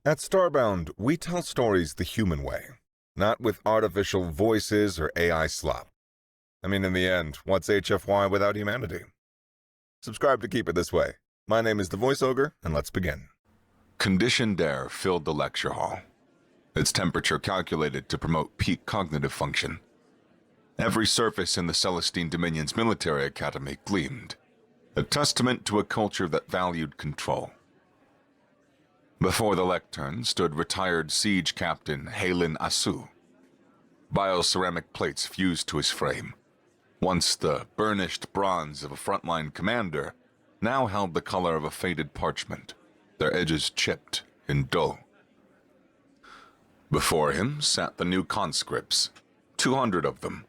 At Starbound, we tell stories the human way, not with artificial voices or AI slop. I mean, in the end, what's HFY without humanity? Subscribe to keep it this way. My name is the Voice Ogre, and let's begin. Conditioned air filled the lecture hall, its temperature calculated to promote peak cognitive function. Every surface in the Celestine Dominion's military academy gleamed, a testament to a culture that valued control. Before the lectern stood retired siege captain Halen Assu. Bioceramic plates fused to his frame. Once the burnished bronze of a frontline commander, now held the color of a faded parchment, their edges chipped and dull. Before him sat the new conscripts, 200 of them,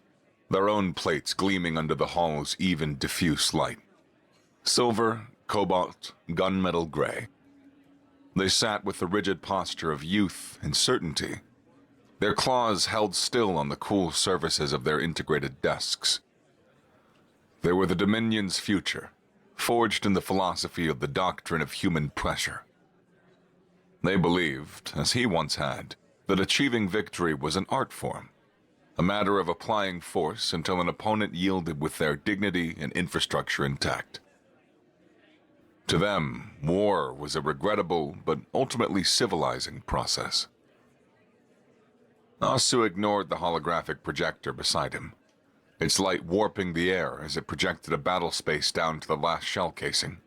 their own plates gleaming under the hall's even diffuse light. Silver, cobalt, gunmetal gray. They sat with the rigid posture of youth and certainty, their claws held still on the cool surfaces of their integrated desks. They were the Dominion's future, forged in the philosophy of the doctrine of human pressure. They believed, as he once had, that achieving victory was an art form, a matter of applying force until an opponent yielded with their dignity and infrastructure intact. To them, war was a regrettable but ultimately civilizing process. Assu ignored the holographic projector beside him, its light warping the air as it projected a battle space down to the last shell casing.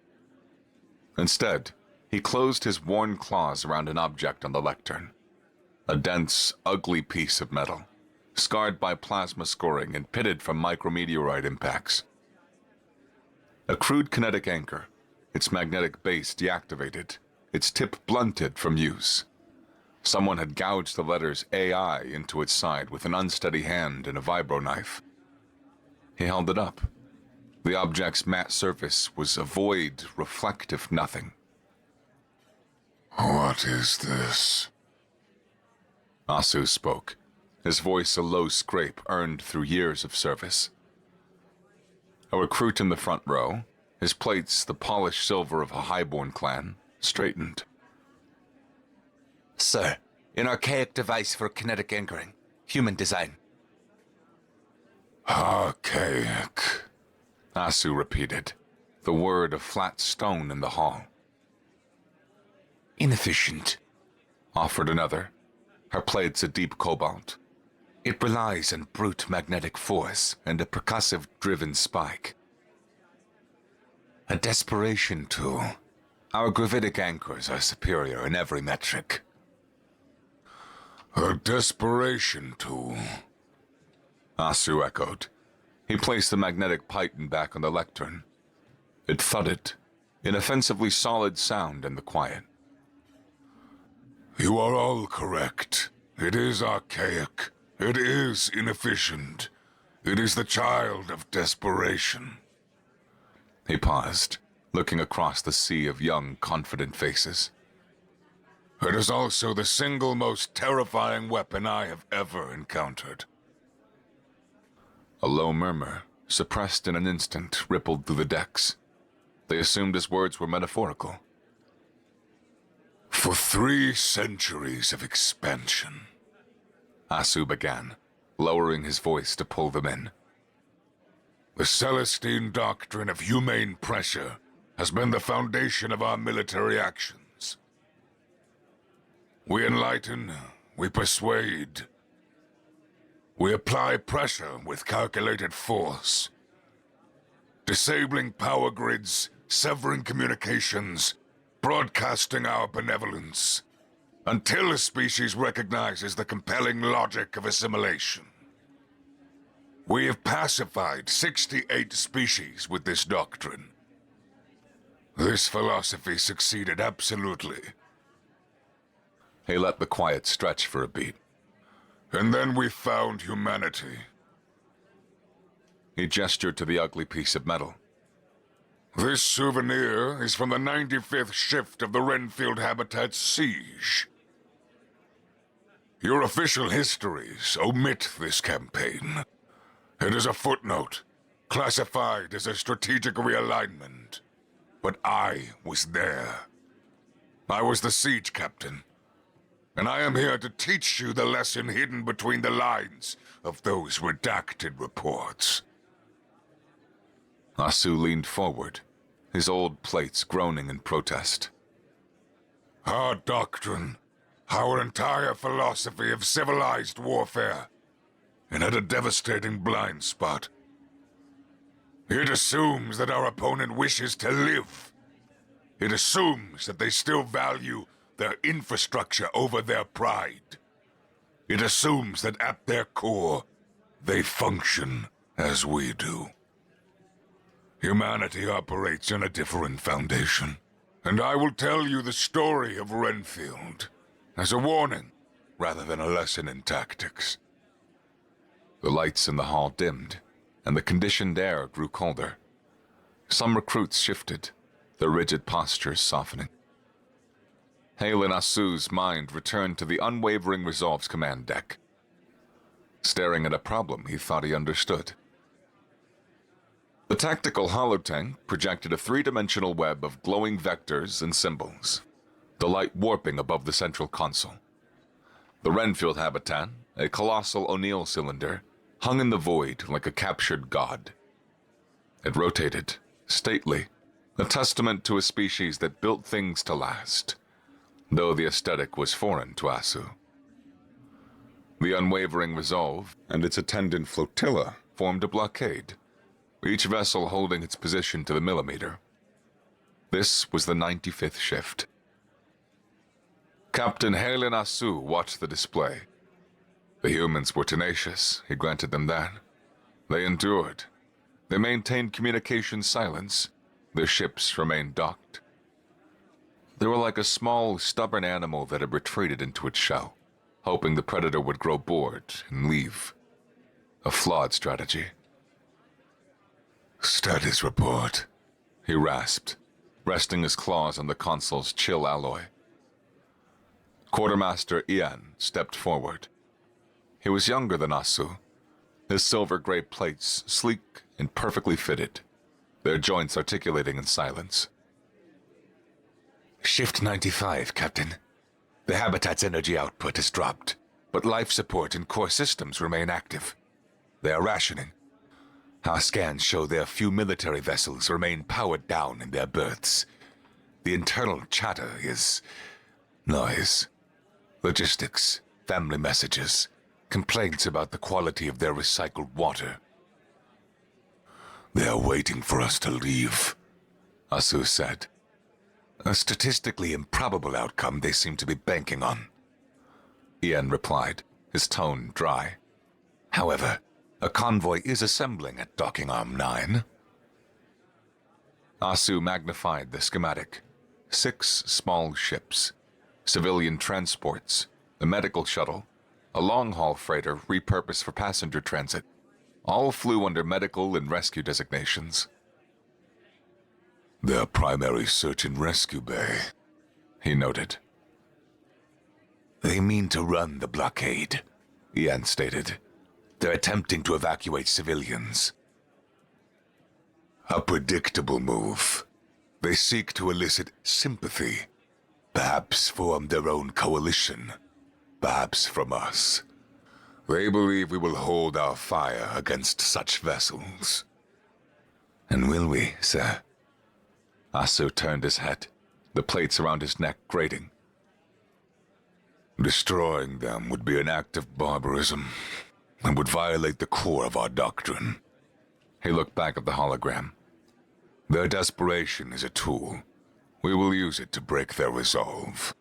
Instead, he closed his worn claws around an object on the lectern, a dense, ugly piece of metal, scarred by plasma scoring and pitted from micrometeorite impacts. A crude kinetic anchor, its magnetic base deactivated, its tip blunted from use. Someone had gouged the letters AI into its side with an unsteady hand and a vibro knife. He held it up. The object's matte surface was a void, reflective nothing. What is this? Assu spoke, his voice a low scrape earned through years of service. A recruit in the front row, his plates the polished silver of a highborn clan, straightened. Sir, an archaic device for kinetic anchoring. Human design. Archaic. Assu repeated, the word a flat stone in the hall. Inefficient, Offered another, her plates a deep cobalt. it relies on brute magnetic force and a percussive driven spike. A desperation tool. Our gravitic anchors are superior in every metric. A desperation tool. Assu echoed. He placed the magnetic python back on the lectern. It thudded, an offensively solid sound in the quiet. You are all correct. It is archaic. It is inefficient. It is the child of desperation. He paused, looking across the sea of young, confident faces. It is also the single most terrifying weapon I have ever encountered. A low murmur, suppressed in an instant, rippled through the decks. They assumed his words were metaphorical. For 3 centuries of expansion, Assu began, lowering his voice to pull them in. the Celestine doctrine of humane pressure has been the foundation of our military actions. We enlighten, we persuade. We apply pressure with calculated force, disabling power grids, severing communications, broadcasting our benevolence, until a species recognizes the compelling logic of assimilation. We have pacified 68 species with this doctrine. This philosophy succeeded absolutely. He let the quiet stretch for a beat. And then we found humanity. He gestured to the ugly piece of metal. This souvenir is from the 95th shift of the Renfield habitat's siege. Your official histories omit this campaign. It is a footnote, classified as a strategic realignment. But I was there. I was the siege captain, and I am here to teach you the lesson hidden between the lines of those redacted reports. Assu leaned forward, his old plates groaning in protest. Our doctrine, our entire philosophy of civilized warfare, it had a devastating blind spot. It assumes that our opponent wishes to live. It assumes that they still value their infrastructure over their pride. It assumes that at their core, they function as we do. Humanity operates on a different foundation, and I will tell you the story of Renfield as a warning rather than a lesson in tactics. The lights in the hall dimmed, and the conditioned air grew colder. Some recruits shifted, their rigid postures softening. Halen Assu's mind returned to the unwavering resolve's command deck, staring at a problem he thought he understood. The tactical holotank projected a three-dimensional web of glowing vectors and symbols, the light warping above the central console. The Renfield habitat, a colossal O'Neill cylinder, hung in the void like a captured god. It rotated, stately, a testament to a species that built things to last, though the aesthetic was foreign to Assu. The unwavering resolve and its attendant flotilla formed a blockade, each vessel holding its position to the millimeter. This was the 95th shift. Captain Halen Assu watched the display. The humans were tenacious, he granted them that. They endured. They maintained communication silence. Their ships remained docked. They were like a small, stubborn animal that had retreated into its shell, hoping the predator would grow bored and leave. A flawed strategy. Status report, He rasped, resting his claws on the console's chill alloy. Quartermaster Ian stepped forward. He was younger than Assu, his silver-gray plates sleek and perfectly fitted, their joints articulating in silence. Shift 95, Captain. The habitat's energy output has dropped, but life support and core systems remain active. They are rationing. Our scans show their few military vessels remain powered down in their berths. The internal chatter is noise, logistics, family messages, complaints about the quality of their recycled water. They are waiting for us to leave, Assu said. A statistically improbable outcome they seem to be banking on. Ian replied, his tone dry. However, a convoy is assembling at Docking Arm 9. Assu magnified the schematic. 6 small ships, civilian transports, a medical shuttle, a long-haul freighter repurposed for passenger transit, all flew under medical and rescue designations. Their primary search and rescue bay, He noted. They mean to run the blockade, Ian stated. They're attempting to evacuate civilians. A predictable move. They seek to elicit sympathy, perhaps form their own coalition, perhaps from us. They believe we will hold our fire against such vessels. And will we, sir? Assu turned his head, the plates around his neck grating. Destroying them would be an act of barbarism and would violate the core of our doctrine. He looked back at the hologram. Their desperation is a tool. We will use it to break their resolve.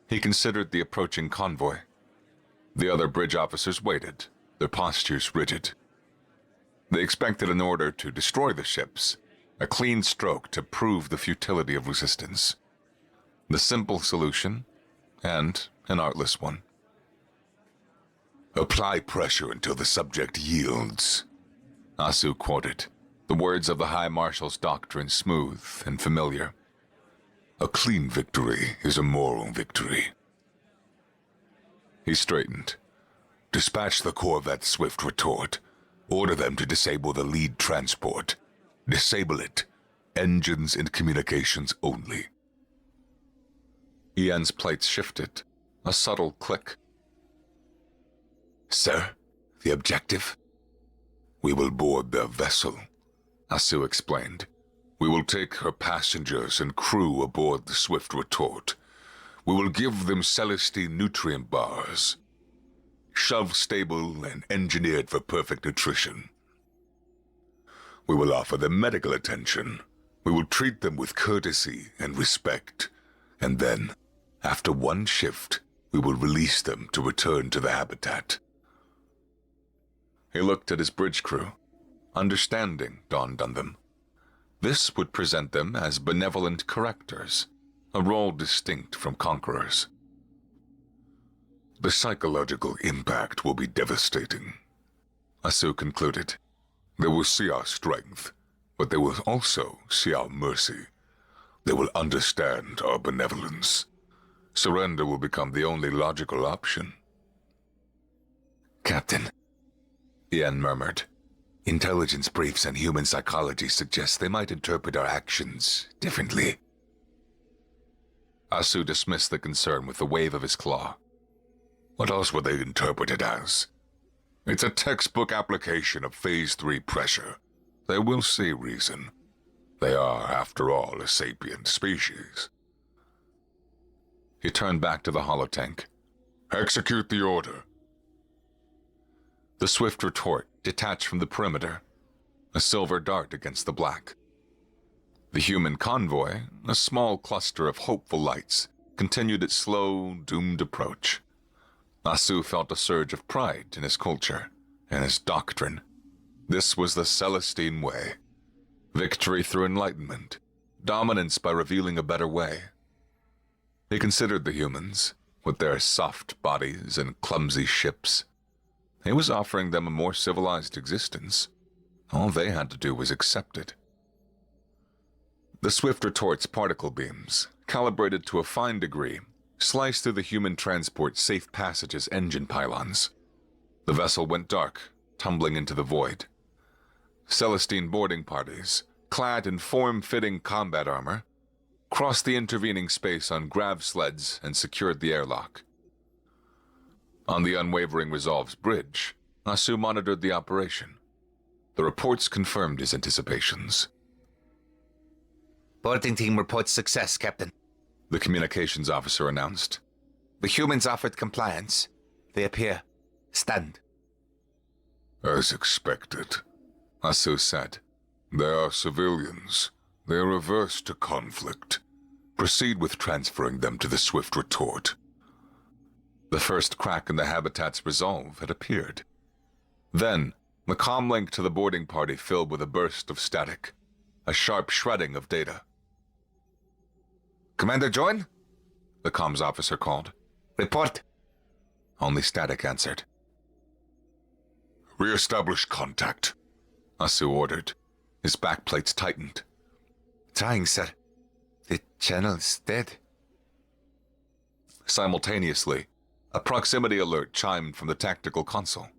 He considered the approaching convoy. The other bridge officers waited, their postures rigid. They expected an order to destroy the ships, a clean stroke to prove the futility of resistance. The simple solution, and an artless one. Apply pressure until the subject yields, Assu quoted, the words of the High Marshal's doctrine smooth and familiar. A clean victory is a moral victory. He straightened. Dispatch the Corvette's swift retort. Order them to disable the lead transport. Disable it. Engines and communications only. Ian's plates shifted, a subtle click. Sir, the objective? We will board their vessel, Assu explained. We will take her passengers and crew aboard the swift retort. We will give them Celestine nutrient bars, shelf-stable and engineered for perfect nutrition. We will offer them medical attention. We will treat them with courtesy and respect. And then, after one shift, we will release them to return to the habitat. He looked at his bridge crew. Understanding dawned on them. This would present them as benevolent correctors, a role distinct from conquerors. The psychological impact will be devastating, Assu concluded. They will see our strength, but they will also see our mercy. They will understand our benevolence. Surrender will become the only logical option. Captain, Ian murmured. Intelligence briefs and human psychology suggest they might interpret our actions differently. Assu dismissed the concern with a wave of his claw. What else would they interpret it as? It's a textbook application of Phase 3 pressure. They will see reason. They are, after all, a sapient species. He turned back to the holotank. Execute the order. The swift retort detached from the perimeter, a silver dart against the black. The human convoy, a small cluster of hopeful lights, continued its slow, doomed approach. Assu felt a surge of pride in his culture and his doctrine. This was the Celestine way. Victory through enlightenment, dominance by revealing a better way. He considered the humans, with their soft bodies and clumsy ships. He was offering them a more civilized existence. All they had to do was accept it. The swift retort's particle beams, calibrated to a fine degree, sliced through the human transport's safe passage's engine pylons. The vessel went dark, tumbling into the void. Celestine boarding parties, clad in form-fitting combat armor, crossed the intervening space on grav sleds and secured the airlock. On the Unwavering Resolve's bridge, Assu monitored the operation. The reports confirmed his anticipations. Boarding team reports success, Captain, the communications officer announced. The humans offered compliance. They appear. Stand. As expected, Assu said. They are civilians. They are averse to conflict. Proceed with transferring them to the swift retort. The first crack in the habitat's resolve had appeared. Then, the comm link to the boarding party filled with a burst of static, a sharp shredding of data. Commander Jordan? The comms officer called. Report. Only static answered. Re-establish contact, Assu ordered. His backplates tightened. Trying, sir. The channel's dead. Simultaneously, a proximity alert chimed from the tactical console.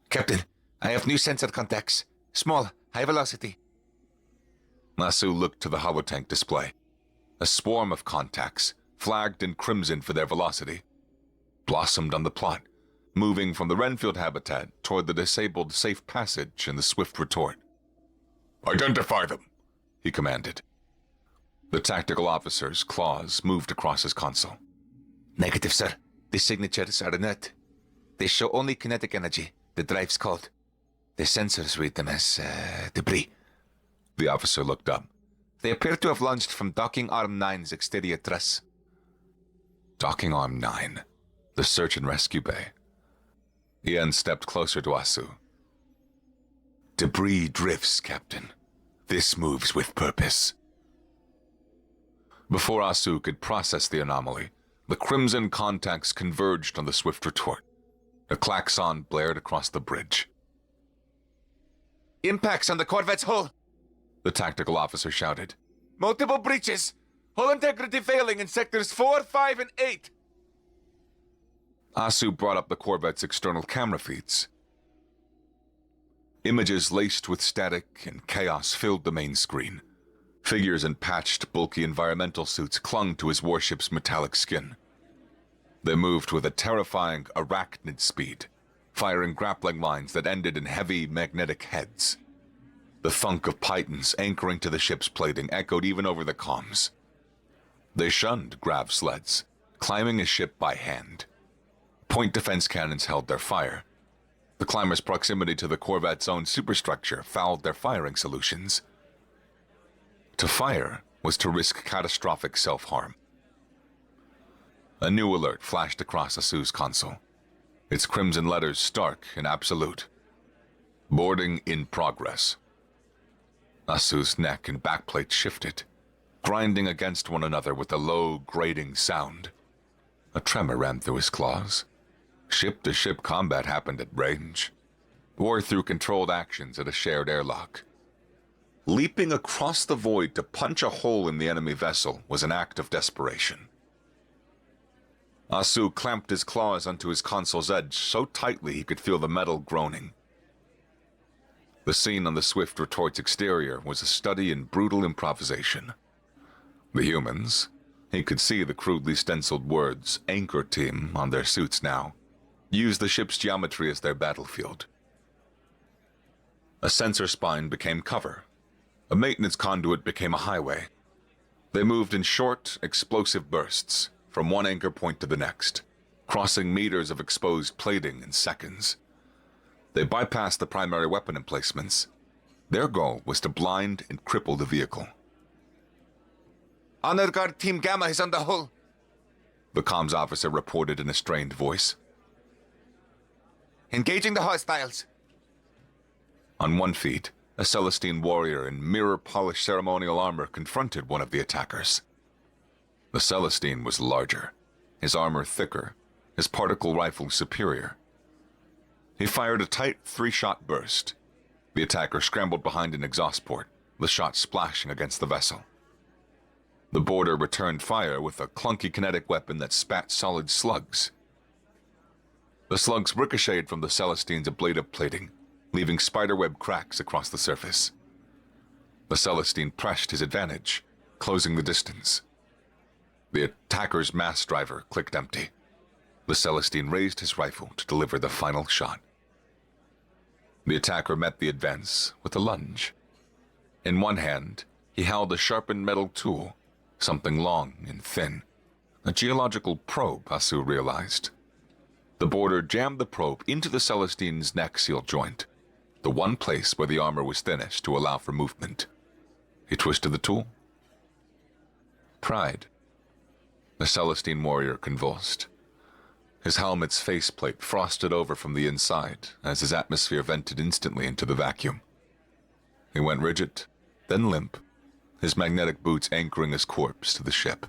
Captain, I have new sensor contacts. Small, high velocity. Assu looked to the holotank display. A swarm of contacts, flagged in crimson for their velocity, blossomed on the plot, moving from the Renfield habitat toward the disabled safe passage in the swift retort. Identify them, he commanded. The tactical officer's claws moved across his console. Negative, sir. The signatures are inert. They show only kinetic energy. The drive's cold. The sensors read them as debris. The officer looked up. They appear to have launched from Docking Arm 9's exterior truss. Docking Arm 9, the search and rescue bay. Ian stepped closer to Assu. Debris drifts, Captain. This moves with purpose. Before Assu could process the anomaly, the crimson contacts converged on the swift retort. A klaxon blared across the bridge. Impacts on the corvette's hull, the tactical officer shouted. Multiple breaches. Hull integrity failing in sectors 4, 5, and 8. Assu brought up the corvette's external camera feeds. Images laced with static and chaos filled the main screen. Figures in patched, bulky environmental suits clung to his warship's metallic skin. They moved with a terrifying arachnid speed, firing grappling lines that ended in heavy magnetic heads. The thunk of pythons anchoring to the ship's plating echoed even over the comms. They shunned grav sleds, climbing his ship by hand. Point defense cannons held their fire. The climbers' proximity to the corvette's own superstructure fouled their firing solutions. To fire was to risk catastrophic self-harm. A new alert flashed across Assu's console, its crimson letters stark and absolute. Boarding in progress. Assu's neck and backplate shifted, grinding against one another with a low, grating sound. A tremor ran through his claws. Ship-to-ship combat happened at range, or through controlled actions at a shared airlock. Leaping across the void to punch a hole in the enemy vessel was an act of desperation. Assu clamped his claws onto his console's edge so tightly he could feel the metal groaning. The scene on the swift retort's exterior was a study in brutal improvisation. The humans, he could see the crudely stenciled words "Anchor Team" on their suits now, used the ship's geometry as their battlefield. A sensor spine became cover. A maintenance conduit became a highway. They moved in short, explosive bursts, from one anchor point to the next, crossing meters of exposed plating in seconds. They bypassed the primary weapon emplacements. Their goal was to blind and cripple the vehicle. Honor Guard Team Gamma is on the hull, the comms officer reported in a strained voice. engaging the hostiles. On one feet, a Celestine warrior in mirror-polished ceremonial armor confronted one of the attackers. The Celestine was larger, his armor thicker, his particle rifle superior. He fired a tight 3-shot burst. The attacker scrambled behind an exhaust port, the shot splashing against the vessel. The boarder returned fire with a clunky kinetic weapon that spat solid slugs. The slugs ricocheted from the Celestine's ablative plating, leaving spiderweb cracks across the surface. The Celestine pressed his advantage, closing the distance. The attacker's mass driver clicked empty. The Celestine raised his rifle to deliver the final shot. The attacker met the advance with a lunge. In one hand, he held a sharpened metal tool, something long and thin. A geological probe, Assu realized. The boarder jammed the probe into the Celestine's neck seal joint, the one place where the armor was thinnest to allow for movement. He twisted the tool. Pride. The Celestine warrior convulsed. His helmet's faceplate frosted over from the inside as his atmosphere vented instantly into the vacuum. He went rigid, then limp, his magnetic boots anchoring his corpse to the ship.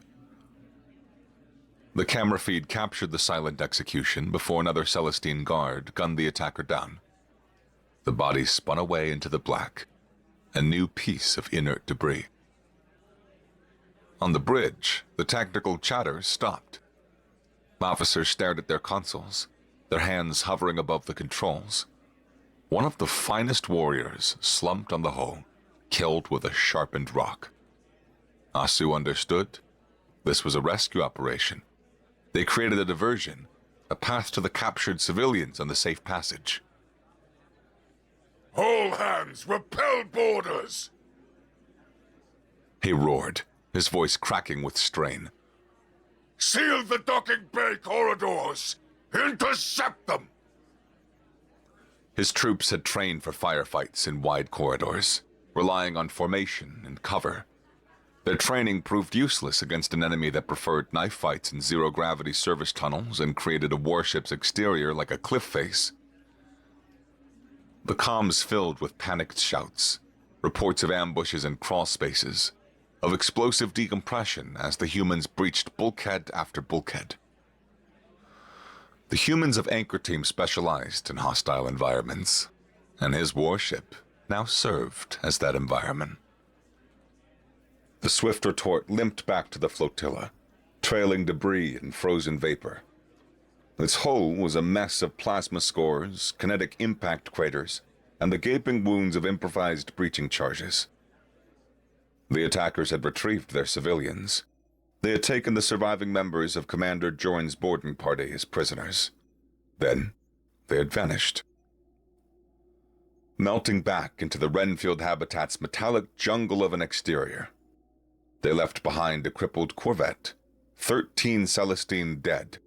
The camera feed captured the silent execution before another Celestine guard gunned the attacker down. The body spun away into the black, a new piece of inert debris. On the bridge, the tactical chatter stopped. Officers stared at their consoles, their hands hovering above the controls. One of the finest warriors slumped on the hull, killed with a sharpened rock. Assu understood. This was a rescue operation. They created a diversion, a path to the captured civilians on the safe passage. All hands, repel boarders! He roared, his voice cracking with strain. Seal the docking bay corridors! Intercept them! His troops had trained for firefights in wide corridors, relying on formation and cover. Their training proved useless against an enemy that preferred knife fights in zero-gravity service tunnels and created a warship's exterior like a cliff face. The comms filled with panicked shouts, reports of ambushes and crawl spaces, of explosive decompression as the humans breached bulkhead after bulkhead. The humans of Anchor Team specialized in hostile environments, and his warship now served as that environment. The swift retort limped back to the flotilla, trailing debris and frozen vapor. Its hull was a mess of plasma scores, kinetic impact craters, and the gaping wounds of improvised breaching charges. The attackers had retrieved their civilians. They had taken the surviving members of Commander Jorn's boarding party as prisoners. Then, they had vanished. Melting back into the Renfield habitat's metallic jungle of an exterior, they left behind a crippled corvette, 13 Celestine dead,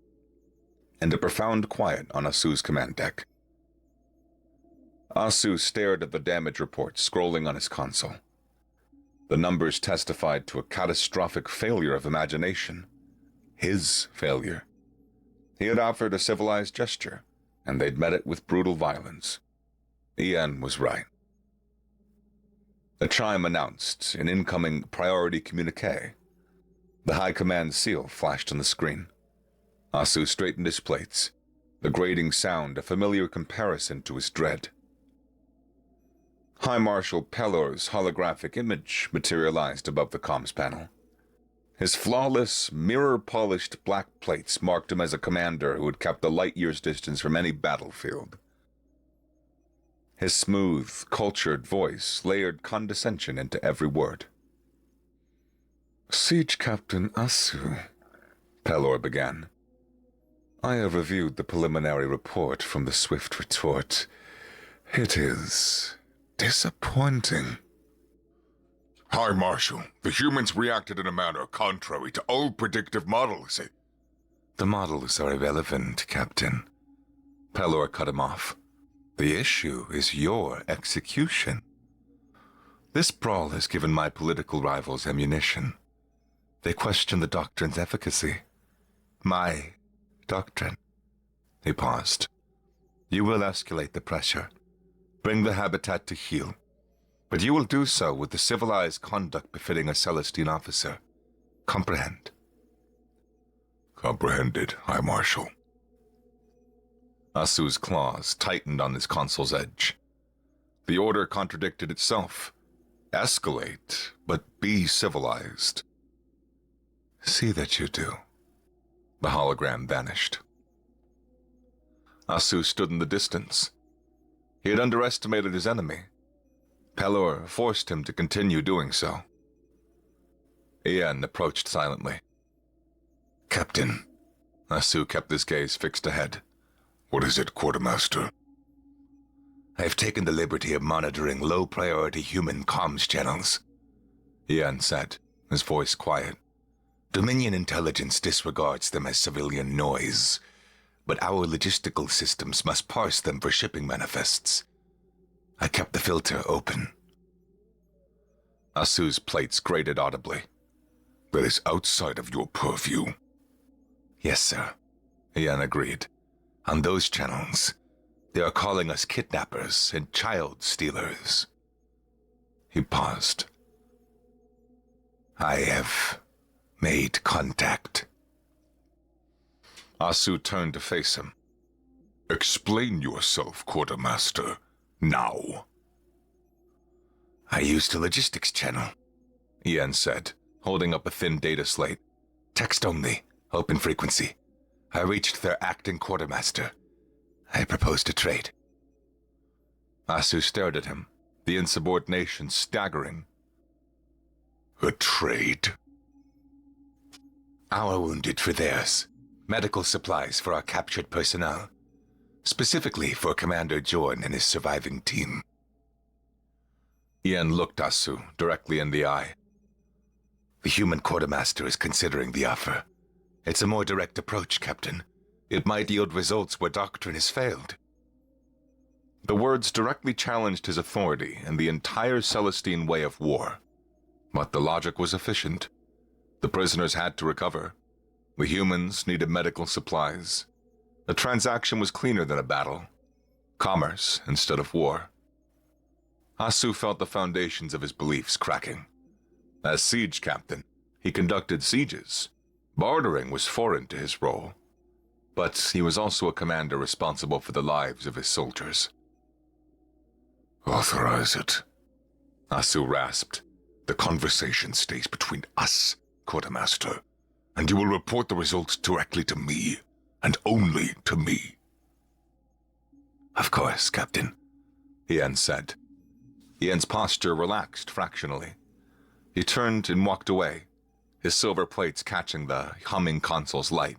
and a profound quiet on Assu's command deck. Assu stared at the damage report scrolling on his console. The numbers testified to a catastrophic failure of imagination. His failure. He had offered a civilized gesture, and they'd met it with brutal violence. Ian was right. A chime announced an incoming priority communique. The High Command seal flashed on the screen. Assu straightened his plates, the grating sound a familiar comparison to his dread. High Marshal Pelor's holographic image materialized above the comms panel. His flawless, mirror-polished black plates marked him as a commander who had kept a light year's distance from any battlefield. His smooth, cultured voice layered condescension into every word. "Siege Captain Assu," Pelor began. "I have reviewed the preliminary report from the Swift Retort. It is disappointing." High Marshal, the humans reacted in a manner contrary to all predictive models. The models are irrelevant, Captain. Pelor cut him off. The issue is your execution. This brawl has given my political rivals ammunition. They question the doctrine's efficacy. My doctrine. He paused. You will escalate the pressure. Bring the habitat to heel. But you will do so with the civilized conduct befitting a Celestine officer. Comprehend? Comprehended, High Marshal. Assu's claws tightened on his console's edge. The order contradicted itself. Escalate, but be civilized. See that you do. The hologram vanished. Assu stood in the distance. He had underestimated his enemy. Pelor forced him to continue doing so. Ian approached silently. Captain. Assu kept his gaze fixed ahead. What is it, Quartermaster? I have taken the liberty of monitoring low-priority human comms channels, Ian said, his voice quiet. Dominion intelligence disregards them as civilian noise, but our logistical systems must parse them for shipping manifests. I kept the filter open. Assu's plates grated audibly. That is outside of your purview. Yes, sir. Ian agreed. On those channels, they are calling us kidnappers and child stealers. He paused. I have made contact. Assu turned to face him. Explain yourself, Quartermaster. Now. I used a logistics channel, Ian said, holding up a thin data slate. Text only, open frequency. I reached their acting quartermaster. I proposed a trade. Assu stared at him, the insubordination staggering. A trade? Our wounded for theirs. Medical supplies for our captured personnel. Specifically for Commander Jorn and his surviving team. Ian looked Assu directly in the eye. The human quartermaster is considering the offer. It's a more direct approach, Captain. It might yield results where doctrine has failed. The words directly challenged his authority and the entire Celestine way of war. But the logic was efficient. The prisoners had to recover. The humans needed medical supplies. The transaction was cleaner than a battle. Commerce instead of war. Assu felt the foundations of his beliefs cracking. As siege captain, he conducted sieges. Bartering was foreign to his role. But he was also a commander responsible for the lives of his soldiers. Authorize it. Assu rasped. The conversation stays between us, Quartermaster, and you will report the results directly to me, and only to me. Of course, Captain, Ian said. Ian's posture relaxed fractionally. He turned and walked away, his silver plates catching the humming console's light.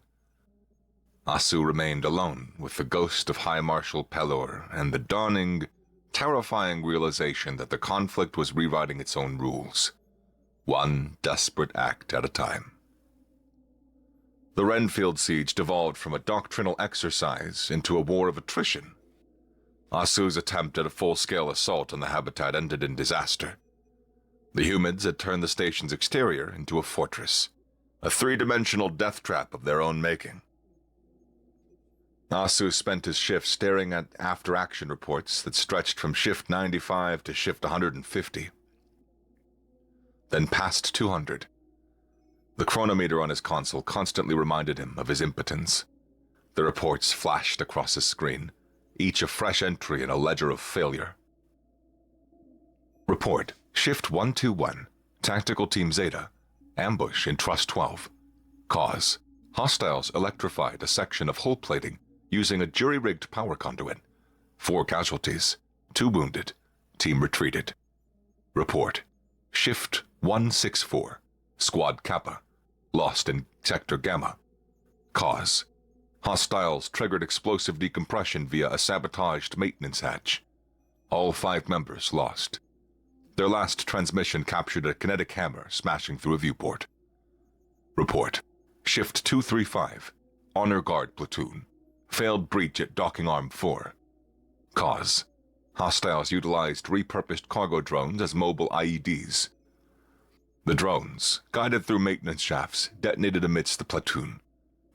Assu remained alone with the ghost of High Marshal Pelor and the dawning, terrifying realization that the conflict was rewriting its own rules, one desperate act at a time. The Renfield siege devolved from a doctrinal exercise into a war of attrition. Assu's attempt at a full-scale assault on the habitat ended in disaster. The humans had turned the station's exterior into a fortress, a three-dimensional death trap of their own making. Assu spent his shift staring at after-action reports that stretched from shift 95 to shift 150, then past 200. The chronometer on his console constantly reminded him of his impotence. The reports flashed across his screen, each a fresh entry in a ledger of failure. Report, Shift 121, Tactical Team Zeta, ambush in Trust 12. Cause, hostiles electrified a section of hull plating using a jury-rigged power conduit. 4 casualties, 2 wounded, team retreated. Report, Shift 164, Squad Kappa, lost in Sector Gamma. Cause, hostiles triggered explosive decompression via a sabotaged maintenance hatch. All 5 members lost. Their last transmission captured a kinetic hammer smashing through a viewport. Report, Shift 235, Honor Guard Platoon, failed breach at Docking Arm 4. Cause, hostiles utilized repurposed cargo drones as mobile IEDs. The drones, guided through maintenance shafts, detonated amidst the platoon.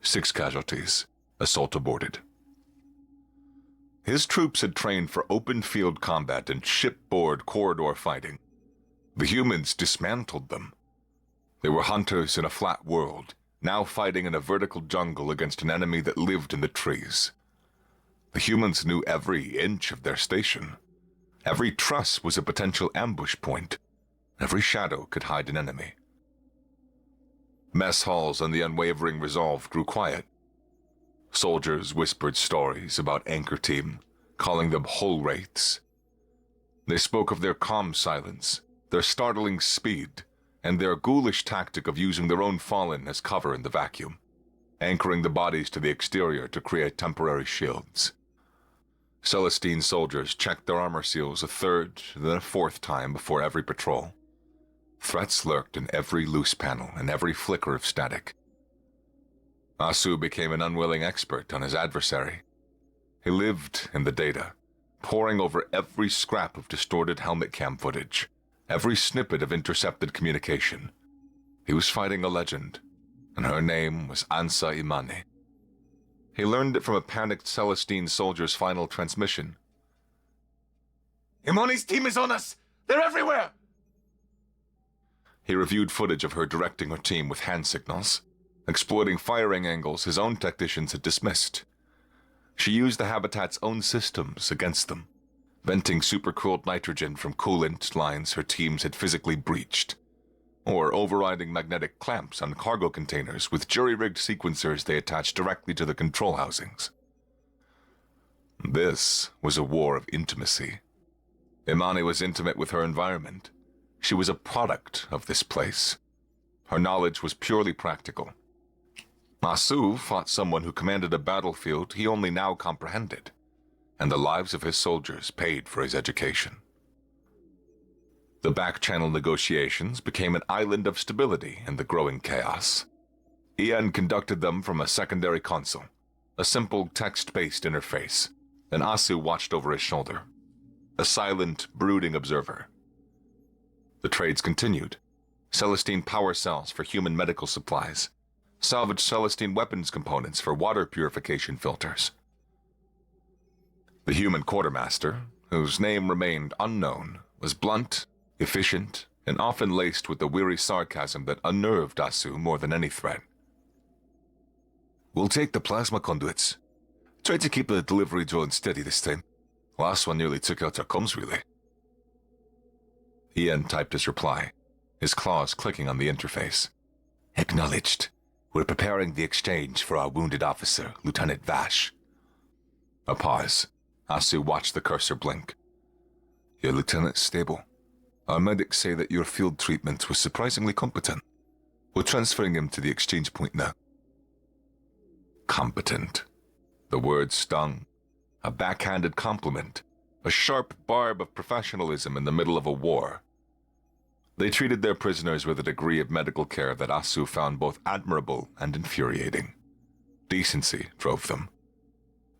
6 casualties, assault aborted. His troops had trained for open-field combat and shipboard corridor fighting. The humans dismantled them. They were hunters in a flat world, now fighting in a vertical jungle against an enemy that lived in the trees. The humans knew every inch of their station. Every truss was a potential ambush point. Every shadow could hide an enemy. Mess halls and the unwavering resolve grew quiet. Soldiers whispered stories about Anchor Team, calling them hull wraiths. They spoke of their calm silence, their startling speed, and their ghoulish tactic of using their own fallen as cover in the vacuum, anchoring the bodies to the exterior to create temporary shields. Celestine soldiers checked their armor seals a 3rd, then a 4th time before every patrol. Threats lurked in every loose panel and every flicker of static. Assu became an unwilling expert on his adversary. He lived in the data, poring over every scrap of distorted helmet cam footage, every snippet of intercepted communication. He was fighting a legend, and her name was Imani. He learned it from a panicked Celestine soldier's final transmission. Imani's team is on us! They're everywhere! He reviewed footage of her directing her team with hand signals, exploiting firing angles his own technicians had dismissed. She used the habitat's own systems against them, venting supercooled nitrogen from coolant lines her teams had physically breached, or overriding magnetic clamps on cargo containers with jury-rigged sequencers they attached directly to the control housings. This was a war of intimacy. Imani was intimate with her environment. She was a product of this place. Her knowledge was purely practical. Assu fought someone who commanded a battlefield he only now comprehended, and the lives of his soldiers paid for his education. The back-channel negotiations became an island of stability in the growing chaos. Ian conducted them from a secondary console, a simple text-based interface, and Assu watched over his shoulder, a silent, brooding observer. The trades continued. Celestine power cells for human medical supplies, salvaged Celestine weapons components for water purification filters. The human quartermaster, whose name remained unknown, was blunt, efficient, and often laced with the weary sarcasm that unnerved Assu more than any threat. "We'll take the plasma conduits. Try to keep the delivery drone steady this time. Last one nearly took out our comms relay." Ian typed his reply, his claws clicking on the interface. "Acknowledged. We're preparing the exchange for our wounded officer, Lieutenant Vash." A pause. Assu watched the cursor blink. "Your lieutenant's stable. Our medics say that your field treatment was surprisingly competent. We're transferring him to the exchange point now. Competent. The word stung. A backhanded compliment. A sharp barb of professionalism in the middle of a war. They treated their prisoners with a degree of medical care that Assu found both admirable and infuriating. Decency drove them.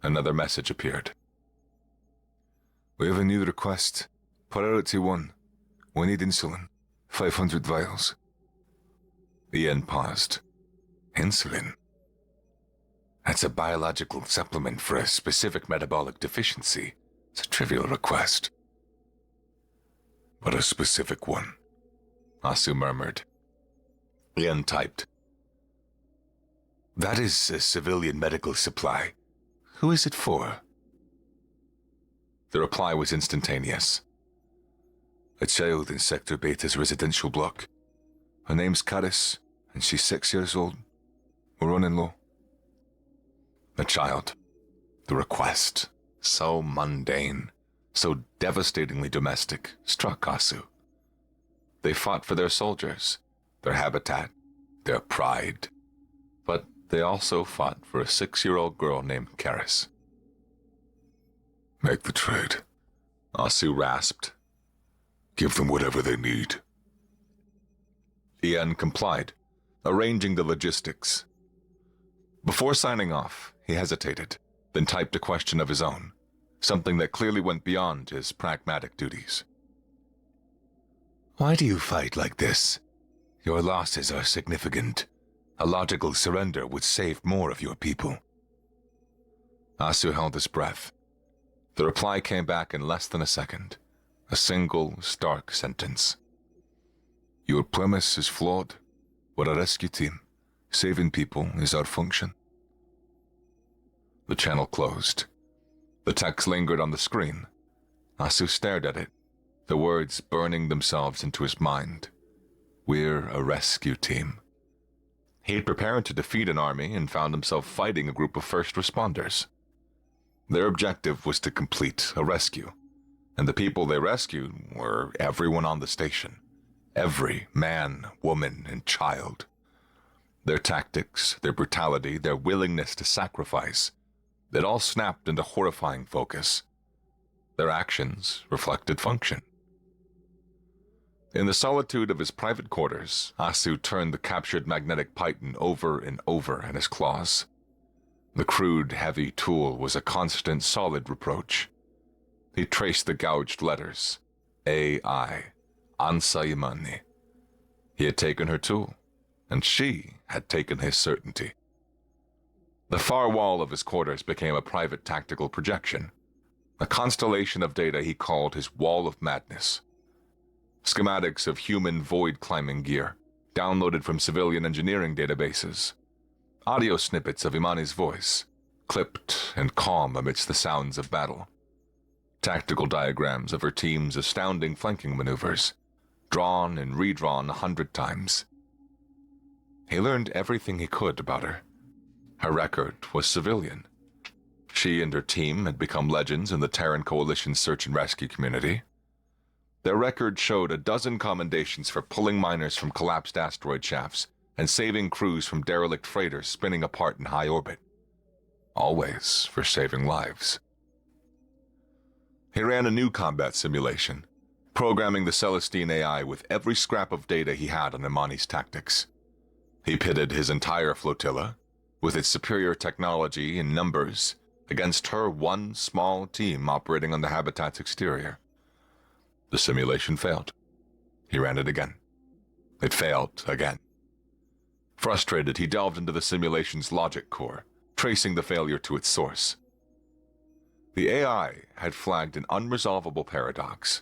Another message appeared. We have a new request. Priority 1. We need insulin. 500 vials. Ian paused. Insulin? That's a biological supplement for a specific metabolic deficiency. It's a trivial request. But a specific one, Assu murmured. Ian typed. That is a civilian medical supply. Who is it for? The reply was instantaneous. A child in Sector Beta's residential block. Her name's Karis, and she's 6 years old. We're running low. A child. The request. So mundane, so devastatingly domestic, struck Assu. They fought for their soldiers, their habitat, their pride. But they also fought for a 6-year-old girl named Karis. Make the trade, Assu rasped. Give them whatever they need. Ian complied, arranging the logistics. Before signing off, he hesitated, then typed a question of his own, something that clearly went beyond his pragmatic duties. Why do you fight like this? Your losses are significant. A logical surrender would save more of your people. Assu held his breath. The reply came back in less than a second. A single, stark sentence. Your premise is flawed. We're a rescue team. Saving people is our function. The channel closed. The text lingered on the screen. Assu stared at it, the words burning themselves into his mind. We're a rescue team. He had prepared to defeat an army and found himself fighting a group of first responders. Their objective was to complete a rescue, and the people they rescued were everyone on the station. Every man, woman, and child. Their tactics, their brutality, their willingness to sacrifice, it all snapped into horrifying focus. Their actions reflected function. In the solitude of his private quarters, Assu turned the captured magnetic python over and over in his claws. The crude, heavy tool was a constant, solid reproach. He traced the gouged letters. A.I. Ansa Imani. He had taken her tool, and she had taken his certainty. The far wall of his quarters became a private tactical projection, a constellation of data he called his Wall of Madness. Schematics of human void-climbing gear, downloaded from civilian engineering databases. Audio snippets of Imani's voice, clipped and calm amidst the sounds of battle. Tactical diagrams of her team's astounding flanking maneuvers, drawn and redrawn 100 times. He learned everything he could about her. Her record was civilian. She and her team had become legends in the Terran Coalition's search and rescue community. Their record showed a dozen commendations for pulling miners from collapsed asteroid shafts and saving crews from derelict freighters spinning apart in high orbit. Always for saving lives. He ran a new combat simulation, programming the Celestine AI with every scrap of data he had on Imani's tactics. He pitted his entire flotilla, with its superior technology and numbers, against her one small team operating on the habitat's exterior. The simulation failed. He ran it again. It failed again. Frustrated, he delved into the simulation's logic core, tracing the failure to its source. The AI had flagged an unresolvable paradox.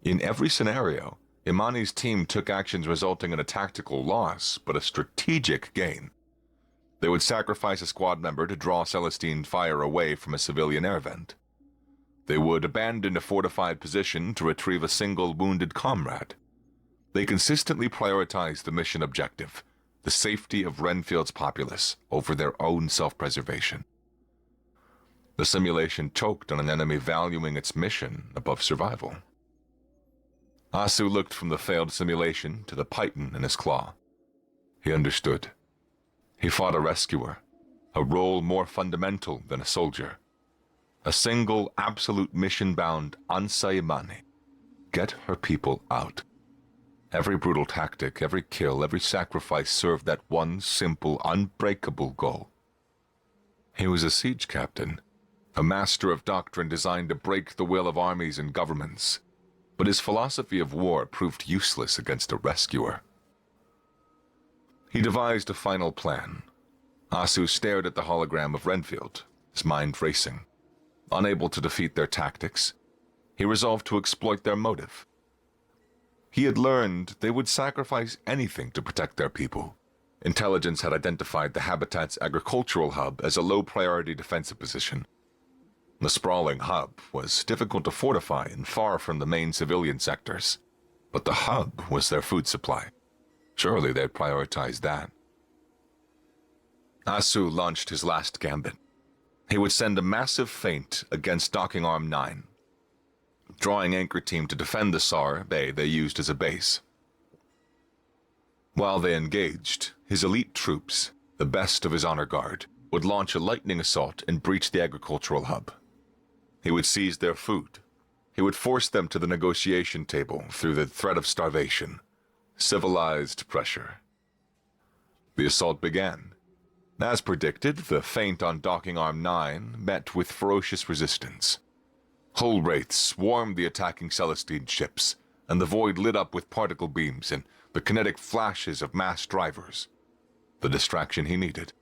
In every scenario, Imani's team took actions resulting in a tactical loss, but a strategic gain. They would sacrifice a squad member to draw Celestine fire away from a civilian air vent. They would abandon a fortified position to retrieve a single wounded comrade. They consistently prioritized the mission objective, the safety of Renfield's populace, over their own self-preservation. The simulation choked on an enemy valuing its mission above survival. Assu looked from the failed simulation to the python in his claw. He understood. He fought a rescuer, a role more fundamental than a soldier. A single, absolute mission-bound Imani. Get her people out. Every brutal tactic, every kill, every sacrifice served that one simple, unbreakable goal. He was a siege captain, a master of doctrine designed to break the will of armies and governments. But his philosophy of war proved useless against a rescuer. He devised a final plan. Assu stared at the hologram of Renfield, his mind racing. Unable to defeat their tactics, he resolved to exploit their motive. He had learned they would sacrifice anything to protect their people. Intelligence had identified the habitat's agricultural hub as a low-priority defensive position. The sprawling hub was difficult to fortify and far from the main civilian sectors, but the hub was their food supply. Surely they'd prioritize that. Assu launched his last gambit. He would send a massive feint against Docking Arm 9, drawing Anchor Team to defend the SAR bay they used as a base. While they engaged, his elite troops, the best of his honor guard, would launch a lightning assault and breach the agricultural hub. He would seize their food. He would force them to the negotiation table through the threat of starvation. Civilized pressure. The assault began. As predicted, the feint on Docking Arm 9 met with ferocious resistance. Hull wraiths swarmed the attacking Celestine ships, and the void lit up with particle beams and the kinetic flashes of mass drivers. The distraction he needed.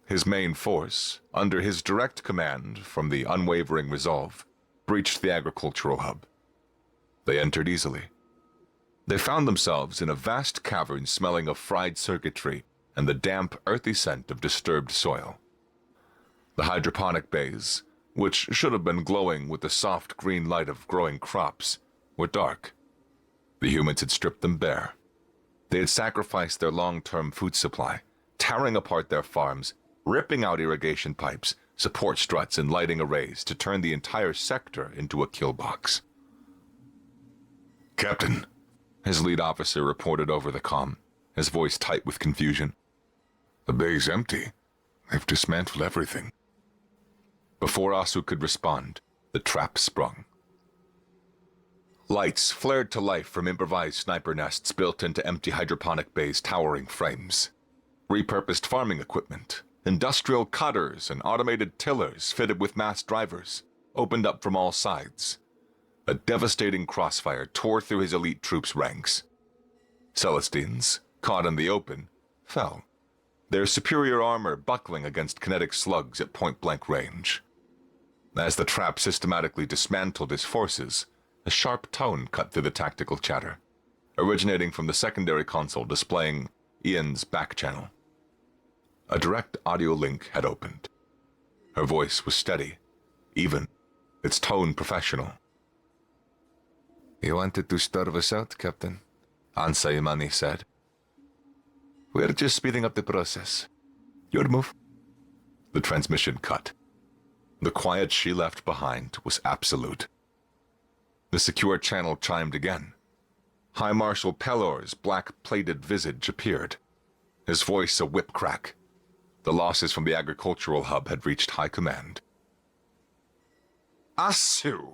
His main force, under his direct command from the unwavering resolve, breached the agricultural hub. They entered easily. They found themselves in a vast cavern smelling of fried circuitry and the damp, earthy scent of disturbed soil. The hydroponic bays, which should have been glowing with the soft green light of growing crops, were dark. The humans had stripped them bare. They had sacrificed their long-term food supply, tearing apart their farms, ripping out irrigation pipes, support struts, and lighting arrays to turn the entire sector into a kill box. Captain, His lead officer reported over the comm, his voice tight with confusion. the bay's empty. They've dismantled everything. Before Assu could respond, the trap sprung. Lights flared to life from improvised sniper nests built into empty hydroponic bays' towering frames. Repurposed farming equipment, industrial cutters and automated tillers fitted with mass drivers, opened up from all sides. A devastating crossfire tore through his elite troops' ranks. Celestines, caught in the open, fell, their superior armor buckling against kinetic slugs at point-blank range. As the trap systematically dismantled his forces, a sharp tone cut through the tactical chatter, originating from the secondary console displaying Ian's back channel. A direct audio link had opened. Her voice was steady, even, its tone professional. You wanted to starve us out, Captain, Imani said. We're just speeding up the process. Your move. The transmission cut. The quiet she left behind was absolute. The secure channel chimed again. High Marshal Pelor's black-plated visage appeared, his voice a whip crack. The losses from the agricultural hub had reached high command. Assu!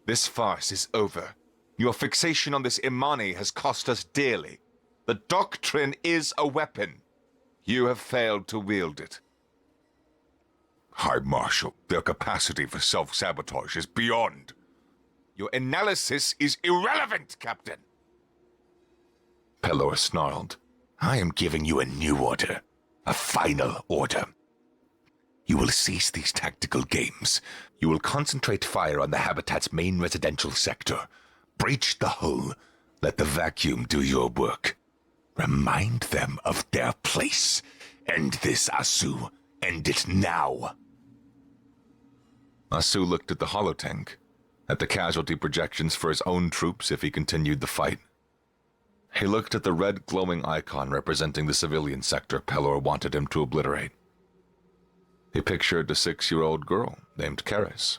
This farce is over. Your fixation on this Imani has cost us dearly. The doctrine is a weapon. You have failed to wield it. High Marshal, their capacity for self-sabotage is beyond. Your analysis is irrelevant, Captain. Pelor snarled. I am giving you a new order. A final order. You will cease these tactical games. You will concentrate fire on the habitat's main residential sector. Breach the hull. Let the vacuum do your work. Remind them of their place. End this, Assu. End it now. Assu looked at the holotank, at the casualty projections for his own troops if he continued the fight. He looked at the red glowing icon representing the civilian sector Pelor wanted him to obliterate. He pictured a 6-year-old girl named Karis.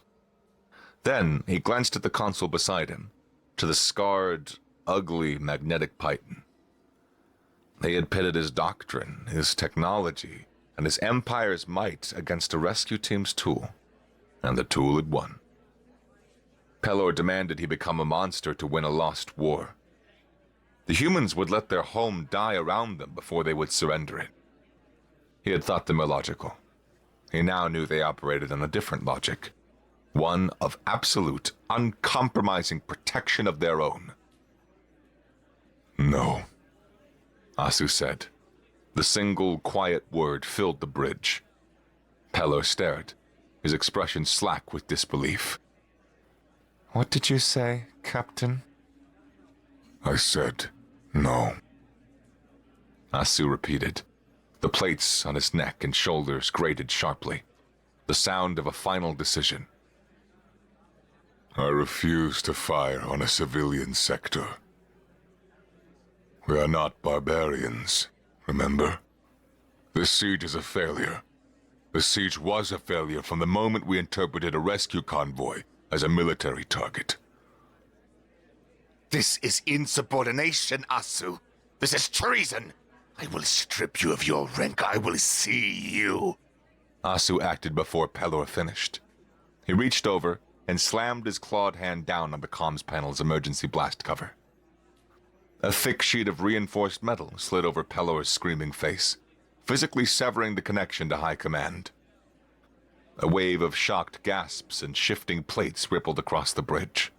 Then he glanced at the console beside him, to the scarred, ugly magnetic python. He had pitted his doctrine, his technology, and his empire's might against a rescue team's tool, and the tool had won. Pelor demanded he become a monster to win a lost war. The humans would let their home die around them before they would surrender it. He had thought them illogical. He now knew they operated on a different logic, one of absolute, uncompromising protection of their own. No. Assu said. The single, quiet word filled the bridge. Pelor stared, his expression slack with disbelief. What did you say, Captain? I said no. Assu repeated. The plates on his neck and shoulders grated sharply, the sound of a final decision. I refuse to fire on a civilian sector. We are not barbarians, remember? This siege is a failure. The siege was a failure from the moment we interpreted a rescue convoy as a military target. This is insubordination, Assu. This is treason. I will strip you of your rank. I will see you. Assu acted before Pelor finished. He reached over and slammed his clawed hand down on the comms panel's emergency blast cover. A thick sheet of reinforced metal slid over Pelor's screaming face, physically severing the connection to High Command. A wave of shocked gasps and shifting plates rippled across the bridge.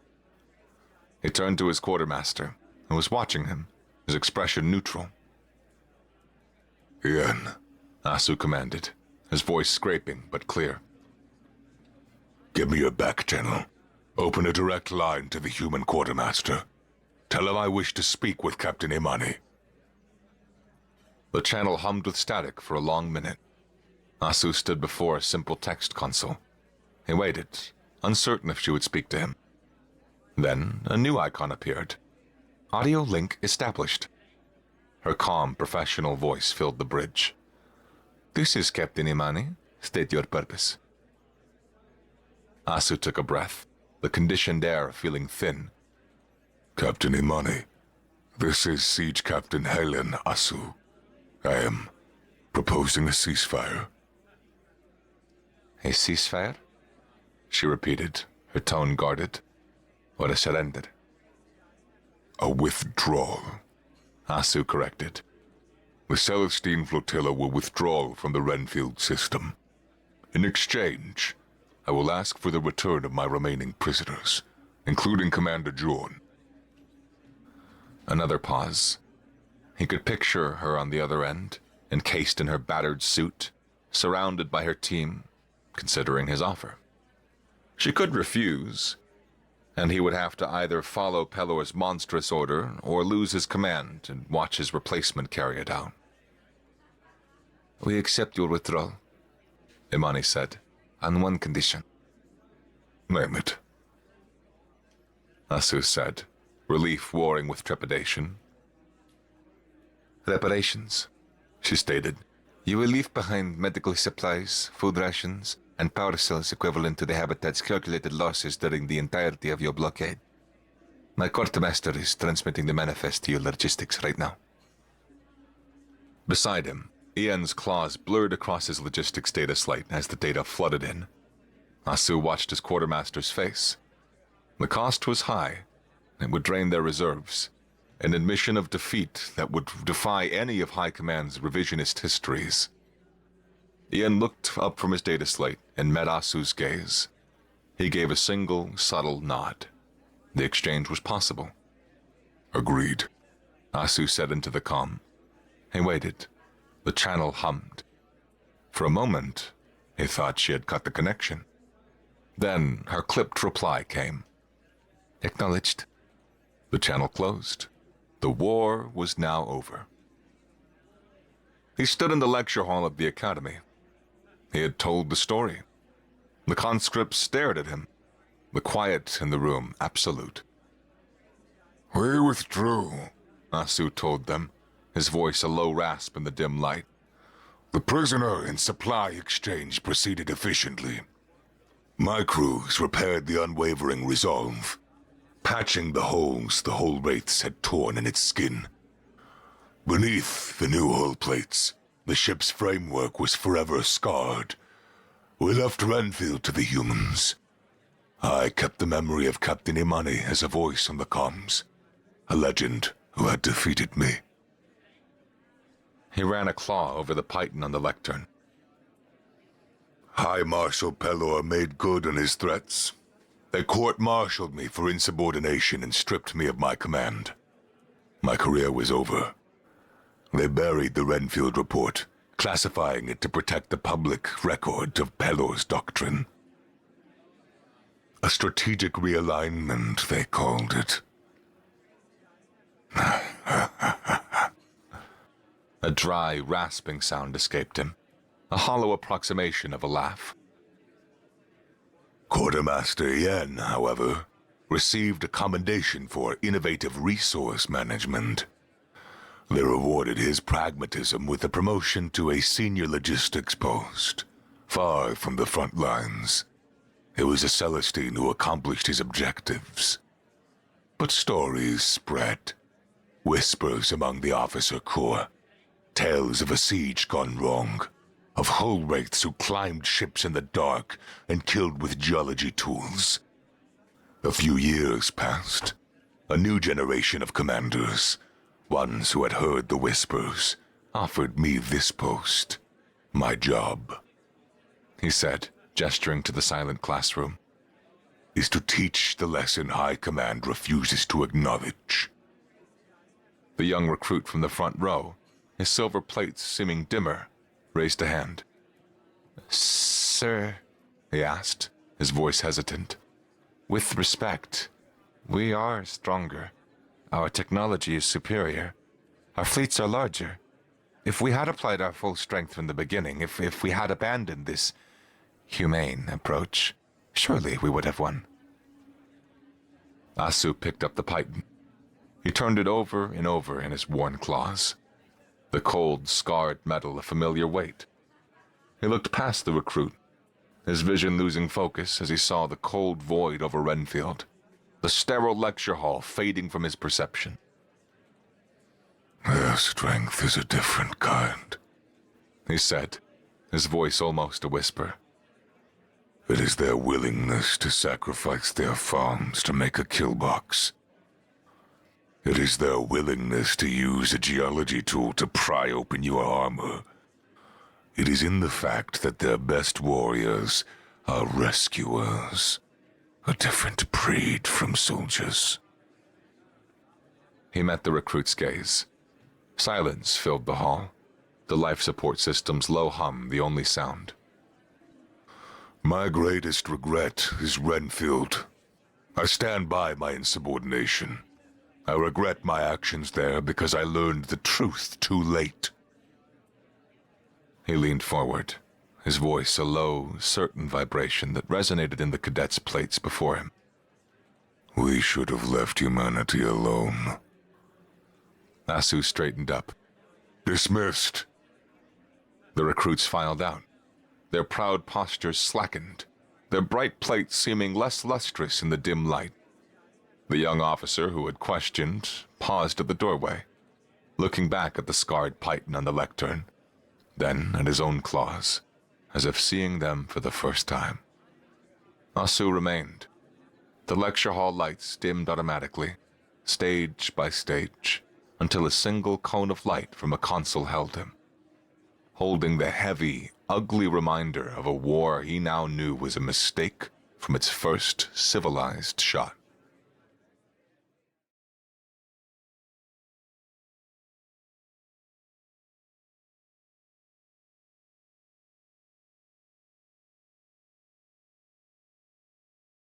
He turned to his quartermaster, who was watching him, his expression neutral. Ian, Assu commanded, his voice scraping but clear. give me your back channel. Open a direct line to the human quartermaster. Tell him I wish to speak with Captain Imani. The channel hummed with static for a long minute. Assu stood before a simple text console. He waited, uncertain if she would speak to him. Then a new icon appeared. Audio link established. Her calm, professional voice filled the bridge. This is Captain Imani. State your purpose. Assu took a breath, the conditioned air feeling thin. Captain Imani, this is Siege Captain Helen Assu. I am proposing a ceasefire. A ceasefire? She repeated, her tone guarded. Or a surrender? A withdrawal, Assu corrected. The Celestine flotilla will withdraw from the Renfield system. In exchange, I will ask for the return of my remaining prisoners, including Commander Jorn. Another pause. He could picture her on the other end, encased in her battered suit, surrounded by her team, considering his offer. She could refuse, and he would have to either follow Pelor's monstrous order or lose his command and watch his replacement carry it out. We accept your withdrawal, Imani said. on one condition. Name it. Assu said, relief warring with trepidation. Reparations, She stated. You will leave behind medical supplies, food rations, and power cells equivalent to the habitat's calculated losses during the entirety of your blockade. My quartermaster is transmitting the manifest to your logistics right now. Beside him, Ian's claws blurred across his logistics data slate as the data flooded in. Assu watched his quartermaster's face. The cost was high. It would drain their reserves. An admission of defeat that would defy any of High Command's revisionist histories. Ian looked up from his data slate and met Assu's gaze. He gave a single, subtle nod. The exchange was possible. Agreed, Assu said into the comm. He waited. The channel hummed. For a moment, he thought she had cut the connection. Then her clipped reply came. Acknowledged. The channel closed. The war was now over. He stood in the lecture hall of the academy. He had told the story. The conscripts stared at him. The quiet in the room absolute. We withdrew, Assu told them, his voice a low rasp in the dim light. The prisoner and supply exchange proceeded efficiently. My crews repaired the unwavering resolve. patching the holes the hull wraiths had torn in its skin. Beneath the new hull plates, the ship's framework was forever scarred. We left Renfield to the humans. I kept the memory of Captain Imani as a voice on the comms, a legend who had defeated me. He ran a claw over the python on the lectern. High Marshal Pelor made good on his threats. They court-martialed me for insubordination and stripped me of my command. My career was over. They buried the Renfield report, classifying it to protect the public record of Pelor's doctrine. A strategic realignment, they called it. A dry, rasping sound escaped him, a hollow approximation of a laugh. Quartermaster Yen, however, received a commendation for innovative resource management. They rewarded his pragmatism with a promotion to a senior logistics post, far from the front lines. It was a Celestine who accomplished his objectives. But stories spread. Whispers among the officer corps. Tales of a siege gone wrong. Of hull wraiths who climbed ships in the dark and killed with geology tools. A few years passed. A new generation of commanders, ones who had heard the whispers, offered me this post. My job, He said, gesturing to the silent classroom, is to teach the lesson High Command refuses to acknowledge. The young recruit from the front row, his silver plates seeming dimmer, raised a hand. Sir, He asked, his voice hesitant. with respect, we are stronger. Our technology is superior. Our fleets are larger. If we had applied our full strength from the beginning, if we had abandoned this humane approach, surely we would have won. Assu picked up the python. He turned it over and over in his worn claws. The cold, scarred metal a familiar weight. He looked past the recruit, his vision losing focus as he saw the cold void over Renfield, the sterile lecture hall fading from his perception. Their strength is a different kind. He said, his voice almost a whisper. It is their willingness to sacrifice their farms to make a kill box. It is their willingness to use a geology tool to pry open your armor. It is in the fact that their best warriors are rescuers, a different breed from soldiers. He met the recruit's gaze. Silence filled the hall, the life support system's low hum the only sound. My greatest regret is Renfield. I stand by my insubordination. I regret my actions there because I learned the truth too late. He leaned forward, his voice a low, certain vibration that resonated in the cadets' plates before him. We should have left humanity alone. Assu straightened up. Dismissed. The recruits filed out, their proud postures slackened, their bright plates seeming less lustrous in the dim light. The young officer who had questioned paused at the doorway, looking back at the scarred python on the lectern, then at his own claws, as if seeing them for the first time. Assu remained. The lecture hall lights dimmed automatically, stage by stage, until a single cone of light from a console held him, holding the heavy, ugly reminder of a war he now knew was a mistake from its first civilized shot.